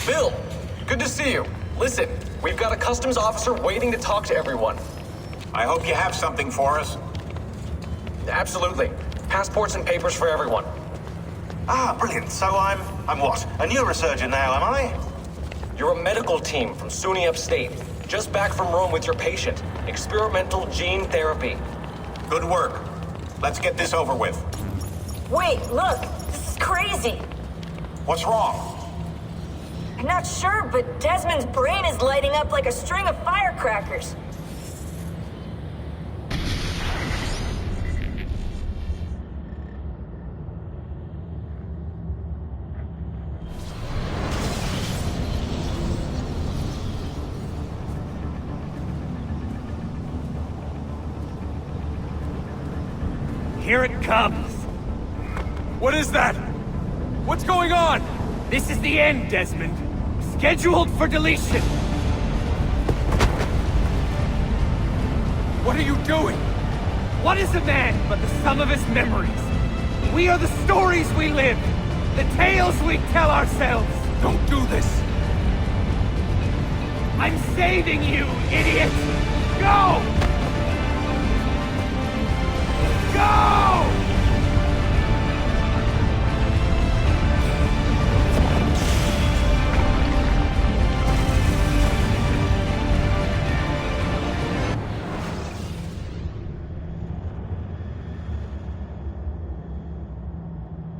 Bill, good to see you. Listen, we've got a customs officer waiting to talk to everyone. I hope you have something for us. Absolutely. Passports and papers for everyone. Ah, brilliant. So I'm what? A neurosurgeon now, am I? You're a medical team from SUNY Upstate. Just back from Rome with your patient. Experimental gene therapy. Good work. Let's get this over with. Wait, look! This is crazy! What's wrong? I'm not sure, but Desmond's brain is lighting up like a string of firecrackers. Here it comes! What is that? What's going on? This is the end, Desmond. Scheduled for deletion. What are you doing? What is a man but the sum of his memories? We are the stories we live, the tales we tell ourselves. Don't do this. I'm saving you, idiot! Go! Go!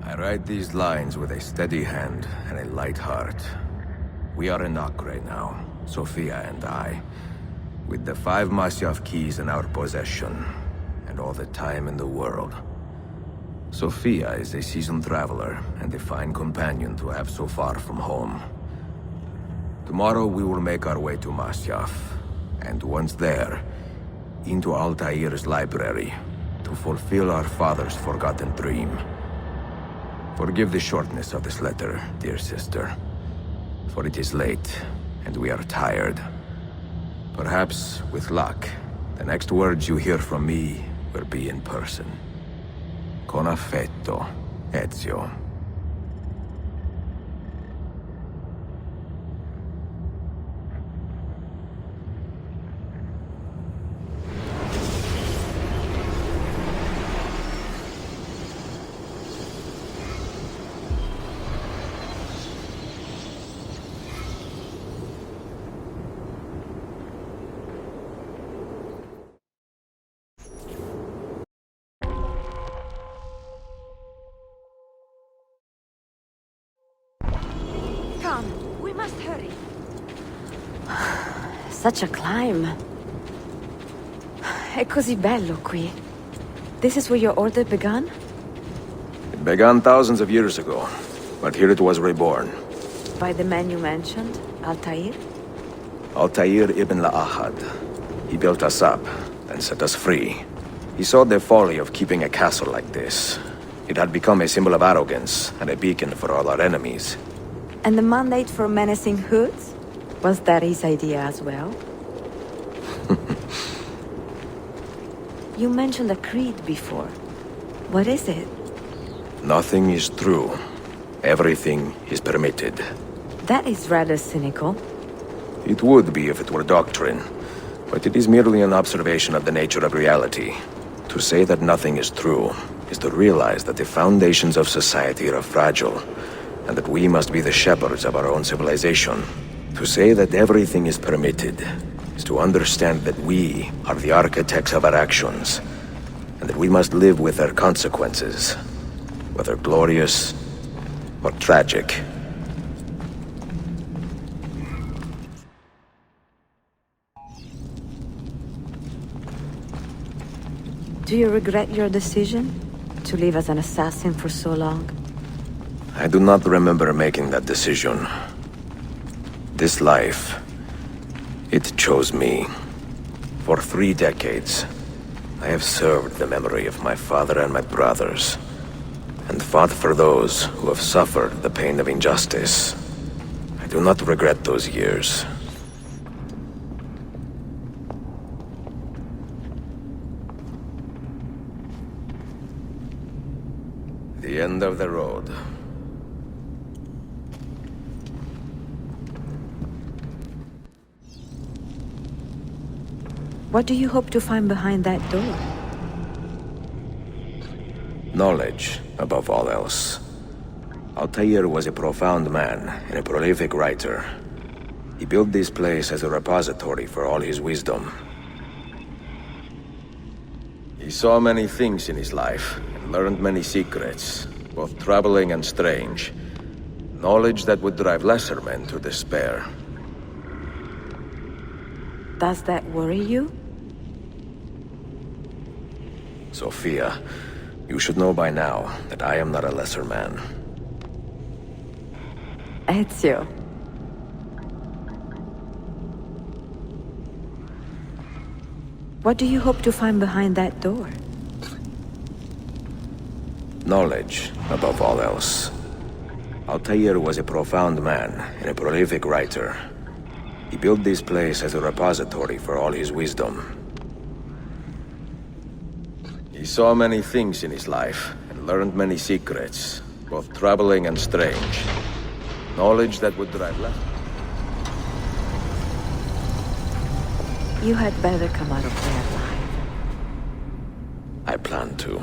I write these lines with a steady hand and a light heart. We are in Acre now, Sophia and I, with the 5 Masyaf keys in our possession, and all the time in the world. Sophia is a seasoned traveler and a fine companion to have so far from home. Tomorrow we will make our way to Masyaf, and once there, into Altair's library, to fulfill our father's forgotten dream. Forgive the shortness of this letter, dear sister, for it is late, and we are tired. Perhaps, with luck, the next words you hear from me will be in person. Con affetto, Ezio. Come, we must hurry. Such a climb. È così bello qui. This is where your order began? It began thousands of years ago, but here it was reborn. By the man you mentioned, Altair? Altair ibn La'ahad. He built us up, then set us free. He saw the folly of keeping a castle like this. It had become a symbol of arrogance and a beacon for all our enemies. And the mandate for menacing hoods? Was that his idea as well? You mentioned a creed before. What is it? Nothing is true. Everything is permitted. That is rather cynical. It would be if it were doctrine, but it is merely an observation of the nature of reality. To say that nothing is true is to realize that the foundations of society are fragile, and that we must be the shepherds of our own civilization. To say that everything is permitted is to understand that we are the architects of our actions, and that we must live with their consequences, whether glorious or tragic. Do you regret your decision to live as an assassin for so long? I do not remember making that decision. This life, it chose me. For 3 decades, I have served the memory of my father and my brothers, and fought for those who have suffered the pain of injustice. I do not regret those years. The end of the road. What do you hope to find behind that door? Knowledge, above all else. Altair was a profound man and a prolific writer. He built this place as a repository for all his wisdom. He saw many things in his life and learned many secrets, both troubling and strange. Knowledge that would drive lesser men to despair. Does that worry you? Sophia, you should know by now that I am not a lesser man. Ezio. What do you hope to find behind that door? Knowledge, above all else. Altair was a profound man and a prolific writer. He built this place as a repository for all his wisdom. He saw many things in his life and learned many secrets, both troubling and strange. Knowledge that would drive less. You had better come out of there alive. I plan to.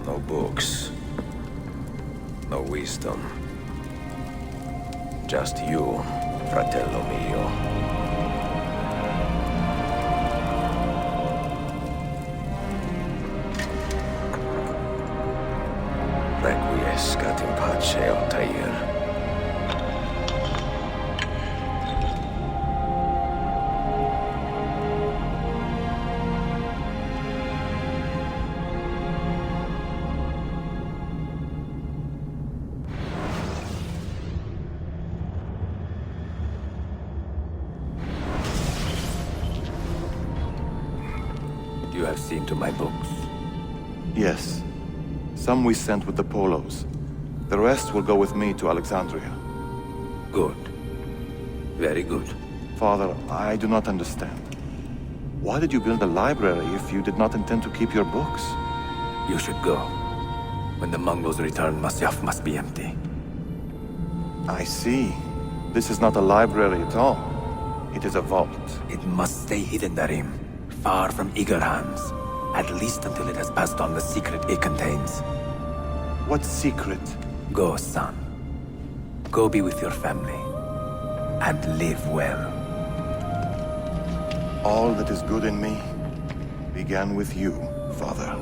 No books. No wisdom. Just you, fratello mio. Requiescat in pace, Altair. You have seen to my books. Yes. Some we sent with the Polos. The rest will go with me to Alexandria. Good. Very good. Father, I do not understand. Why did you build a library if you did not intend to keep your books? You should go. When the Mongols return, Masyaf must be empty. I see. This is not a library at all. It is a vault. It must stay hidden, Darim. Far from eager hands. At least until it has passed on the secret it contains. What secret? Go, son. Go be with your family. And live well. All that is good in me began with you, Father.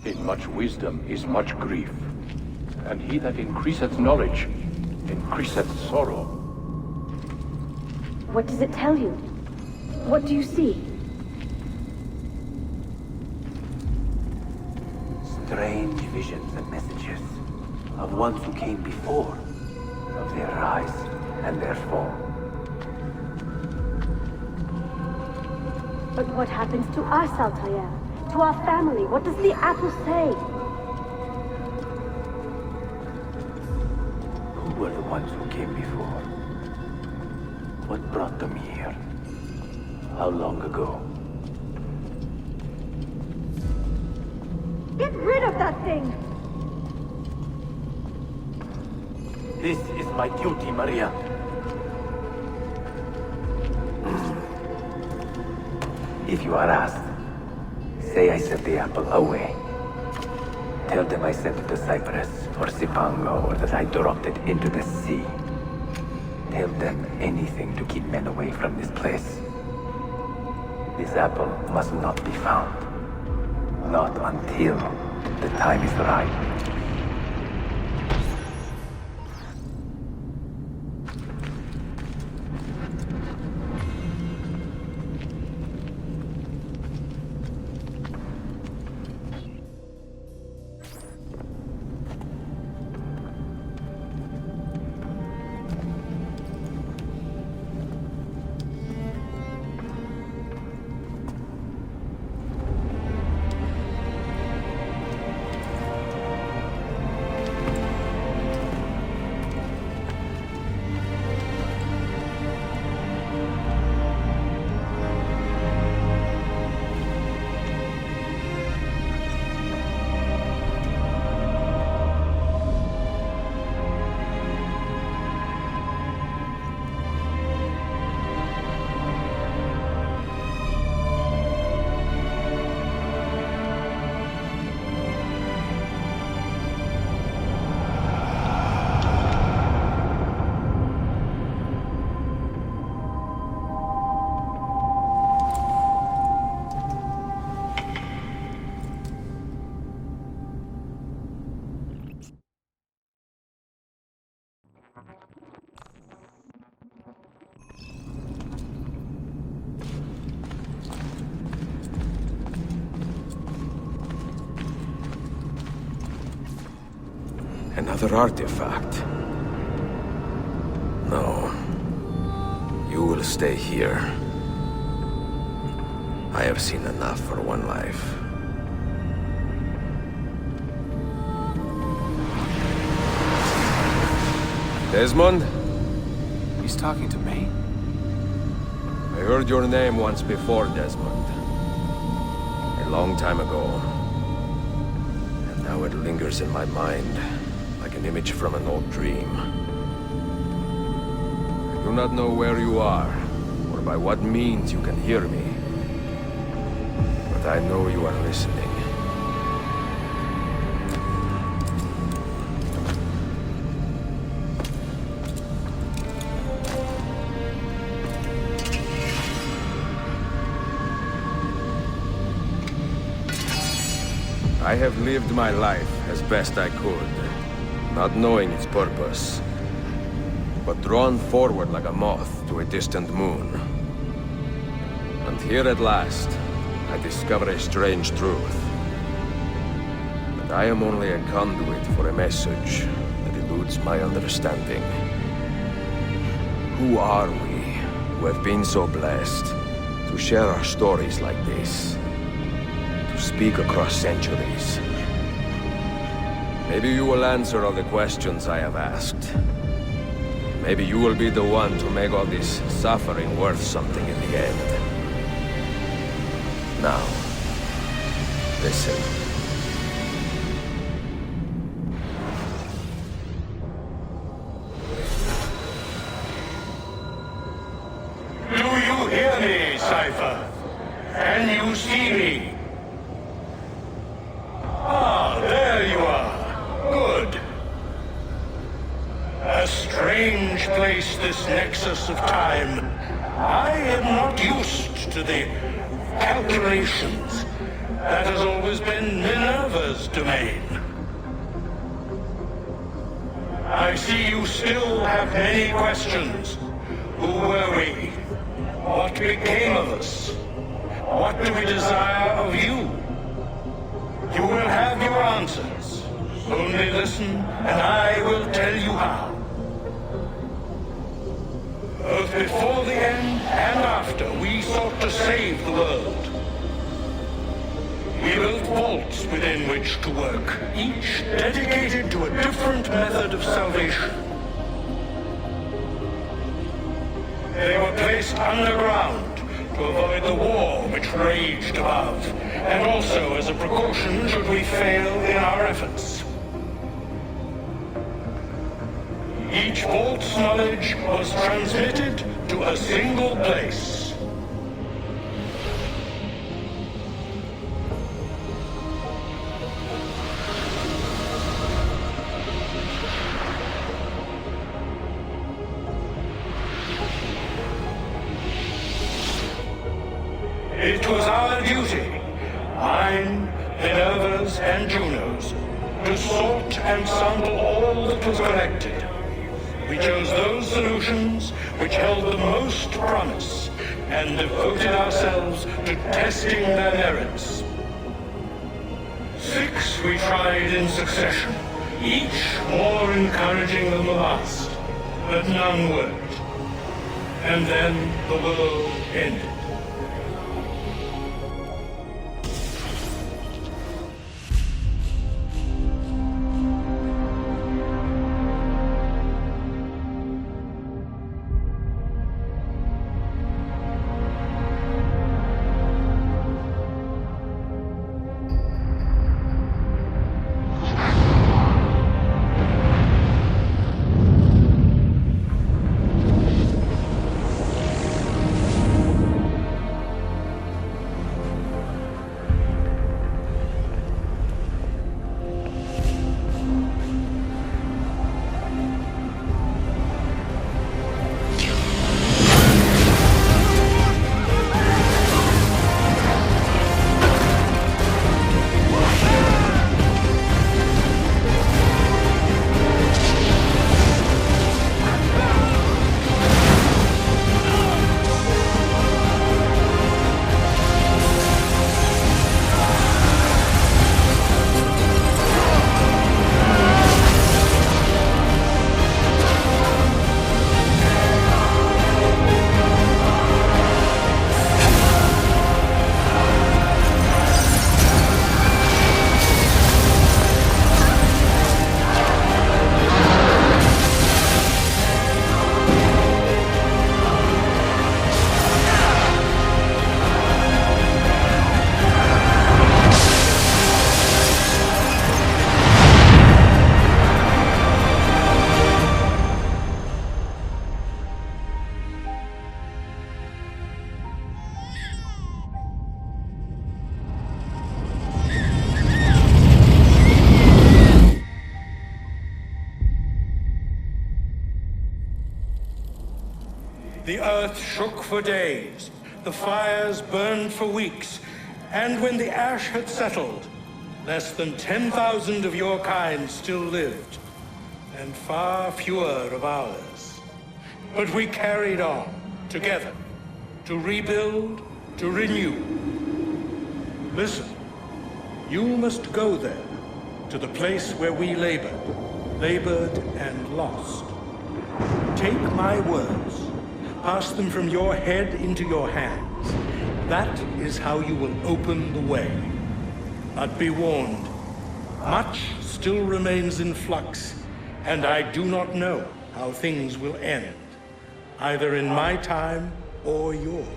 In much wisdom is much grief, and he that increaseth knowledge increaseth sorrow. What does it tell you? What do you see? Strange visions and messages of ones who came before, of their rise and their fall. But what happens to us, Altair? To our family? What does the apple say? Who were the ones who came before? What brought them here? How long ago? Get rid of that thing! This is my duty, Maria. If you are asked, say I set the apple away. Tell them I sent it to Cyprus, or Zipango, or that I dropped it into the sea. Tell them anything to keep men away from this place. This apple must not be found. Not until the time is right. Another artifact. No. You will stay here. I have seen enough for one life. Desmond? He's talking to me? I heard your name once before, Desmond. A long time ago. And now it lingers in my mind, like an image from an old dream. I do not know where you are, or by what means you can hear me. But I know you are listening. I have lived my life as best I could, not knowing its purpose, but drawn forward like a moth to a distant moon. And here at last, I discover a strange truth. That I am only a conduit for a message that eludes my understanding. Who are we, who have been so blessed, to share our stories like this? To speak across centuries. Maybe you will answer all the questions I have asked. Maybe you will be the one to make all this suffering worth something in the end. Now, listen. Do you hear me, Cypher? Can you see me? Ah, there you are. Good. A strange place, this nexus of time. I am not used to the calculations. That has always been Minerva's domain. I see you still have many questions. Who were we? What became of us? What do we desire of you? You will have your answers. Only listen, and I will tell you how. Both before the end and after, we sought to save the world. We built vaults within which to work, each dedicated to a different method of salvation. They were placed underground to avoid the war which raged above, and also as a precaution should we fail in our efforts. Each vault's knowledge was transmitted to a single place. It was our duty, mine, Minerva's, and Juno's, to sort and sample all that was collected. We chose those solutions which held the most promise, and devoted ourselves to testing their merits. 6 we tried in succession, each more encouraging than the last, but none worked. And then the world ended. The earth shook for days, the fires burned for weeks, and when the ash had settled, less than 10,000 of your kind still lived, and far fewer of ours. But we carried on, together, to rebuild, to renew. Listen, you must go there, to the place where we labored and lost. Take my words. Pass them from your head into your hands. That is how you will open the way. But be warned, much still remains in flux, and I do not know how things will end, either in my time or yours.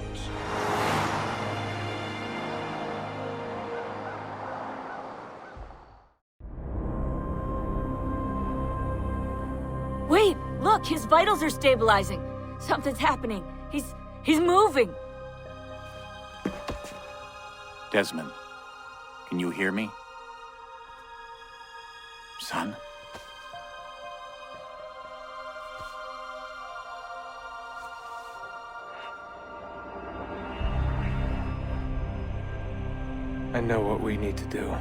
Wait, look, his vitals are stabilizing. Something's happening. He's moving. Desmond, can you hear me? Son? I know what we need to do.